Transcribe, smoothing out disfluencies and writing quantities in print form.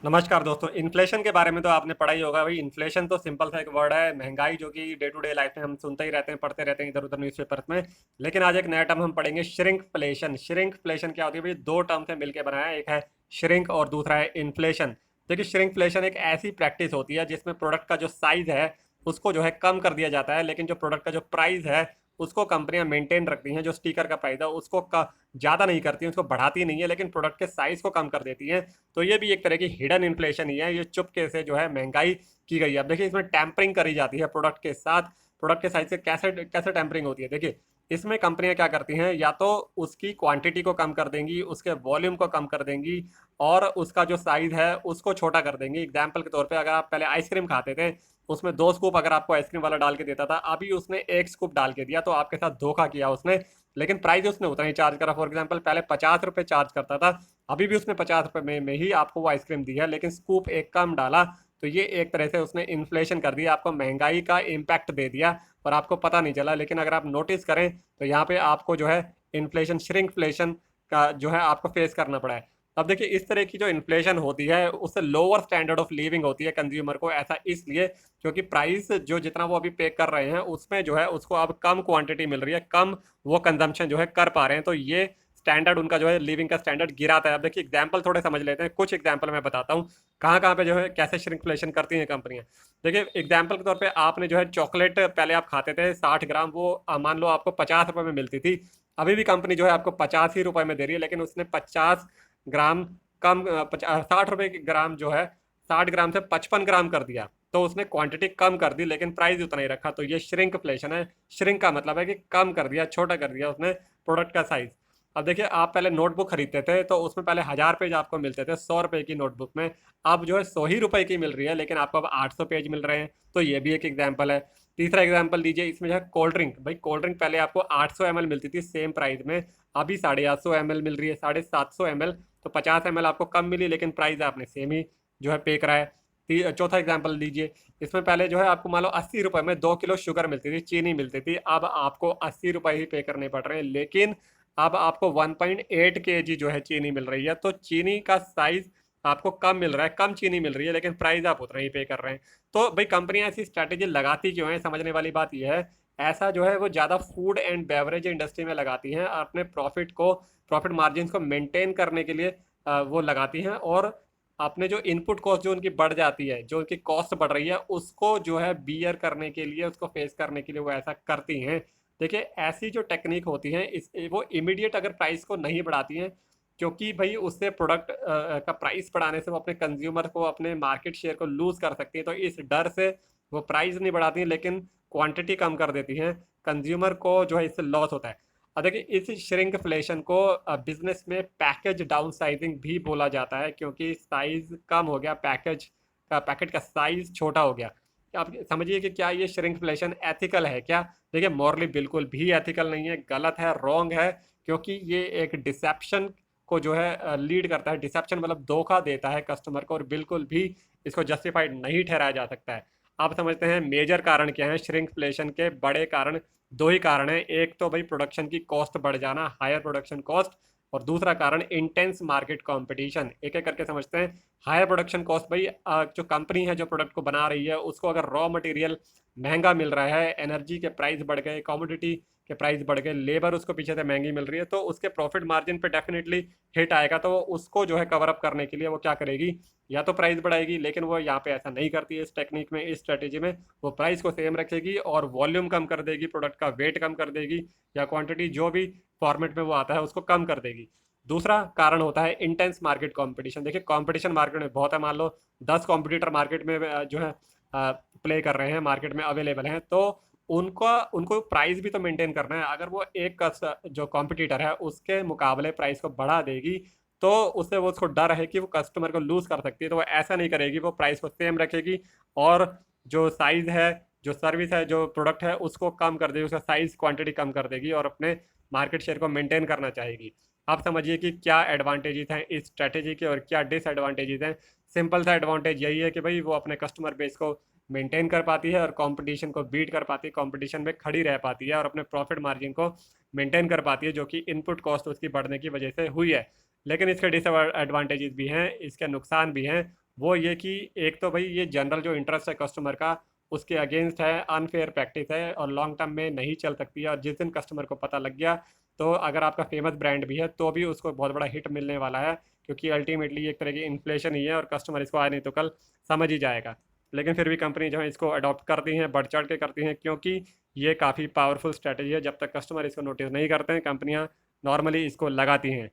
नमस्कार दोस्तों। इन्फ्लेशन के बारे में तो आपने पढ़ा ही होगा भाई। इन्फ्लेशन तो सिंपल सा एक वर्ड है, महंगाई, जो कि डे टू डे लाइफ में हम सुनते ही रहते हैं, पढ़ते रहते हैं इधर उधर न्यूज़पेपर्स में। लेकिन आज एक नया टर्म हम पढ़ेंगे, श्रिंकफ्लेशन। श्रिंकफ्लेशन क्या होती है भाई? दो टर्म से मिलकर बना है, एक है श्रिंक और दूसरा है इन्फ्लेशन। देखिए, श्रिंकफ्लेशन एक ऐसी प्रैक्टिस होती है जिसमें प्रोडक्ट का जो साइज है उसको जो है कम कर दिया जाता है, लेकिन जो प्रोडक्ट का जो प्राइस है उसको कंपनियां मेंटेन रखती हैं। जो स्टिकर का प्राइस है उसको ज़्यादा नहीं करती हैं, उसको बढ़ाती नहीं है, लेकिन प्रोडक्ट के साइज को कम कर देती हैं। तो ये भी एक तरह की हिडन इन्फ्लेशन ही है। ये चुपके से जो है महंगाई की गई है। अब देखिए, इसमें टैंपरिंग करी जाती है प्रोडक्ट के साथ। प्रोडक्ट के साइज से कैसे कैसे टैंपरिंग होती है? देखिए, इसमें कंपनियां क्या करती हैं, या तो उसकी क्वांटिटी को कम कर देंगी, उसके वॉल्यूम को कम कर देंगी, और उसका जो साइज है उसको छोटा कर देंगी। एग्जाम्पल के तौर पे, अगर आप पहले आइसक्रीम खाते थे, उसमें 2 स्कूप अगर आपको आइसक्रीम वाला डाल के देता था, अभी उसने 1 स्कूप डाल के दिया, तो आपके साथ धोखा किया उसने। लेकिन प्राइस उसने उतना ही चार्ज करा। फॉर एग्जाम्पल, पहले 50 रुपये चार्ज करता था, अभी भी उसने 50 रुपये में ही आपको वो आइसक्रीम दी है, लेकिन स्कूप एक कम डाला। तो ये एक तरह से उसने इन्फ्लेशन कर दिया, आपको महंगाई का इम्पैक्ट दे दिया और आपको पता नहीं चला। लेकिन अगर आप नोटिस करें तो यहाँ पे आपको जो है इन्फ्लेशन, श्रिंकफ्लेशन का जो है आपको फेस करना पड़ा है। अब देखिए, इस तरह की जो इन्फ्लेशन होती है उससे लोअर स्टैंडर्ड ऑफ लिविंग होती है कंज्यूमर को। ऐसा इसलिए क्योंकि प्राइस जो जितना वो अभी पे कर रहे हैं उसमें जो है उसको अब कम क्वांटिटी मिल रही है, कम वो कंजम्पशन जो है कर पा रहे हैं। तो ये स्टैंडर्ड उनका जो है लिविंग का स्टैंडर्ड गिराता है। अब देखिए, एग्जाम्पल थोड़े समझ लेते हैं। कुछ एग्जाम्पल मैं बताता हूँ कहाँ कहाँ पे जो है कैसे श्रिंकफ्लेशन करती हैं कंपनियां। देखिए, एग्जाम्पल के तौर पे, आपने जो है चॉकलेट पहले आप खाते थे 60 ग्राम, वो मान लो आपको 50 रुपये में मिलती थी। अभी भी कंपनी जो है आपको 85 रुपये में दे रही है, लेकिन उसने 50 ग्राम कम, 60 रुपये की ग्राम जो है 60 ग्राम से 55 ग्राम कर दिया। तो उसने क्वांटिटी कम कर दी लेकिन प्राइस उतना ही रखा। तो ये श्रिंकफ्लेशन है। श्रिंक का मतलब है कि कम कर दिया, छोटा कर दिया उसने प्रोडक्ट का साइज। अब देखिए, आप पहले नोटबुक खरीदते थे तो उसमें पहले 1000 पेज आपको मिलते थे 100 रुपए की नोटबुक में। अब जो है 100 ही रुपए की मिल रही है, लेकिन आपको अब 800 पेज मिल रहे हैं। तो ये भी एक एग्जाम्पल है। तीसरा एग्जाम्पल लीजिए, इसमें जो है कोल्ड ड्रिंक। भाई, कोल्ड ड्रिंक पहले आपको 800 ml मिलती थी सेम प्राइस में, अभी 850 ml मिल रही है, 750 ml। तो 50 ml आपको कम मिली, लेकिन प्राइस आपने सेम ही जो है पे करा है। चौथा एग्जाम्पल लीजिए, इसमें पहले जो है आपको मान लो 80 रुपये में 2 किलो शुगर मिलती थी, चीनी मिलती थी। अब आपको 80 रुपये ही पे करने पड़ रहे हैं, लेकिन अब आपको 1.8 kg जो है चीनी मिल रही है। तो चीनी का साइज आपको कम मिल रहा है, कम चीनी मिल रही है, लेकिन प्राइस आप उतना ही पे कर रहे हैं। तो भाई, कंपनियां ऐसी स्ट्रैटेजी लगाती क्यों है? समझने वाली बात यह है। ऐसा जो है वो ज़्यादा फूड एंड बेवरेज इंडस्ट्री में लगाती हैं, अपने प्रॉफिट मार्जिन को मेंटेन करने के लिए वो लगाती हैं। और अपने जो इनपुट कॉस्ट जो उनकी बढ़ जाती है, जो उनकी कॉस्ट बढ़ रही है, उसको जो है बियर करने के लिए, उसको फेस करने के लिए वो ऐसा करती हैं। देखिए, ऐसी जो टेक्निक होती है, इस वो इमीडिएट अगर प्राइस को नहीं बढ़ाती हैं, क्योंकि भाई उससे प्रोडक्ट का प्राइस बढ़ाने से वो अपने कंज्यूमर को, अपने मार्केट शेयर को लूज कर सकती है। तो इस डर से वो प्राइस नहीं बढ़ाती हैं, लेकिन क्वांटिटी कम कर देती हैं। कंज्यूमर को जो है इससे लॉस होता है। अब देखिए, इस श्रिंकफ्लेशन को बिजनेस में पैकेज डाउन साइजिंग भी बोला जाता है, क्योंकि साइज कम हो गया, पैकेट का साइज छोटा हो गया। आप समझिए कि क्या ये श्रिंकफ्लेशन एथिकल है क्या? देखिए, मॉरली बिल्कुल भी एथिकल नहीं है, गलत है, रॉन्ग है। क्योंकि ये एक डिसेप्शन को जो है लीड करता है। डिसेप्शन मतलब धोखा देता है कस्टमर को, और बिल्कुल भी इसको जस्टिफाइड नहीं ठहराया जा सकता है। आप समझते हैं मेजर कारण क्या है श्रिंकफ्लेशन के? बड़े कारण दो ही कारण हैं। एक तो भाई प्रोडक्शन की कॉस्ट बढ़ जाना, हायर प्रोडक्शन कॉस्ट। और दूसरा कारण इंटेंस मार्केट कंपटीशन। एक एक करके समझते हैं। हायर प्रोडक्शन कॉस्ट भाई, जो कंपनी है जो प्रोडक्ट को बना रही है उसको अगर रॉ मटेरियल महंगा मिल रहा है, एनर्जी के प्राइस बढ़ गए, कमोडिटी के प्राइस बढ़ गए, लेबर उसको पीछे से महंगी मिल रही है, तो उसके प्रॉफिट मार्जिन पे डेफिनेटली हिट आएगा। तो उसको जो है कवर अप करने के लिए वो क्या करेगी? या तो प्राइस बढ़ाएगी, लेकिन वो यहाँ पे ऐसा नहीं करती है। इस टेक्निक में, इस स्ट्रेटेजी में वो प्राइस को सेम रखेगी और वॉल्यूम कम कर देगी, प्रोडक्ट का वेट कम कर देगी, या क्वांटिटी जो भी फॉर्मेट में वो आता है उसको कम कर देगी। दूसरा कारण होता है इंटेंस मार्केट कंपटीशन। देखिए, कंपटीशन मार्केट में बहुत है। मान लो 10 कॉम्पिटिटर मार्केट में जो है प्ले कर रहे हैं, मार्केट में अवेलेबल हैं, तो उनका उनको प्राइस भी तो मेंटेन करना है। अगर वो एक जो कॉम्पिटिटर है उसके मुकाबले प्राइस को बढ़ा देगी, तो उससे वो उसको डर है कि वो कस्टमर को लूज कर सकती है। तो वो ऐसा नहीं करेगी, वो प्राइस को सेम रखेगी, और जो साइज है, जो सर्विस है, जो प्रोडक्ट है, उसको कम कर देगी, उसका साइज क्वांटिटी कम कर देगी, और अपने मार्केट शेयर को मेंटेन करना चाहेगी। आप समझिए कि क्या एडवांटेजेस हैं इस स्ट्रेटेजी के और क्या डिसएडवांटेजेस हैं। सिंपल सा एडवांटेज यही है कि भाई वो अपने कस्टमर बेस को मेंटेन कर पाती है और कंपटीशन को बीट कर पाती है, कंपटीशन में खड़ी रह पाती है, और अपने प्रॉफिट मार्जिन को मेंटेन कर पाती है, जो कि इनपुट कॉस्ट उसकी बढ़ने की वजह से हुई है। लेकिन इसके डिसएडवांटेजेस भी हैं, इसके नुकसान भी हैं। वो ये कि एक तो भाई ये जनरल जो इंटरेस्ट है कस्टमर का उसके अगेंस्ट है, अनफेयर प्रैक्टिस है और लॉन्ग टर्म में नहीं चल सकती है। और जिस दिन कस्टमर को पता लग गया तो अगर आपका फेमस ब्रांड भी है तो भी उसको बहुत बड़ा हिट मिलने वाला है, क्योंकि अल्टीमेटली एक तरह की इन्फ्लेशन ही है और कस्टमर इसको आज नहीं तो कल समझ ही जाएगा। लेकिन फिर भी कंपनी जो है इसको अडॉप्ट करती हैं, बढ़ चढ़ के करती हैं, क्योंकि ये काफ़ी पावरफुल स्ट्रैटेजी है। जब तक कस्टमर इसको नोटिस नहीं करते हैं कंपनियां नॉर्मली इसको लगाती हैं।